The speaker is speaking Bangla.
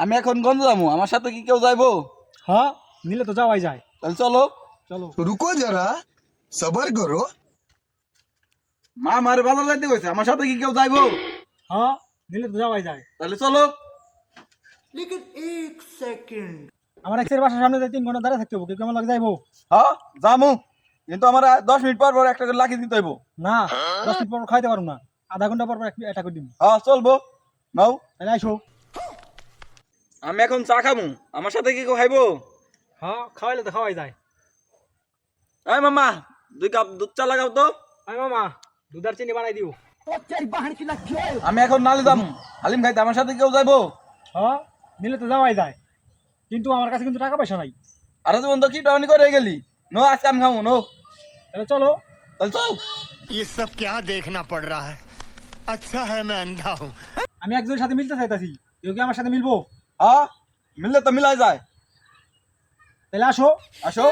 আমি এখন গঞ্জ যাবো, আমার সাথে কি কেউ যাইবো? হ্যাঁ, নিলে তো যাওয়াই যায়। তাহলে চলো। চলো। रुको जरा सबर करो। মা মারে বাজার যাইতে কইছে, আমার সাথে কি কেউ যাইবো? হ্যাঁ, নিলে তো যাওয়াই যায়। তাহলে চলো। আমার এক্সের বাসার সামনে যাই 3 ঘন্টা দাঁড়িয়ে থাকতে হবে, কেউ কেমন লাগে যাইবো? হ্যাঁ যামু, কিন্তু আমার 10 মিনিট পর পর একটা করে লাকি দিতে হইব। না, 10 মিনিট পর খাইতে পারবো না, আধা ঘন্টা পর পর এটা করে দিব। হ্যাঁ চলবো, নাও। তাহলে আইসো। আমি এখন চা খামু, আমার সাথে কি কেউ খাইবো? হ্যাঁ, খাওয়াইলে তো খাওয়াই যায়। এই মামা, 2 কাপ দুধ চা লাগাও তো। আই মামা, দুধ আর চিনি বানাই দিও। আমি এখন নালে যামু, হালিম খাইতে আমার সাথে কেউ যাইবো? হ্যাঁ, নিলে তো যাওয়াই যায়, কিন্তু আমার কাছে কিন্তু টাকা পয়সা নাই। আরে তুমি তো কি টাউনি করে গেলি। নো আজকে আমি খামু, নো। তাহলে চলো। তাহলে চল। ये सब क्या देखना पड़ रहा है। अच्छा है मैं अंधा हूँ। আমি একজনের সাথে মিলতে চাইতাছি, কেউ কি আমার সাথে মিলবো? হ্যাঁ, মিললে তো মিলাই যায়। তাহলে আসো। আসো।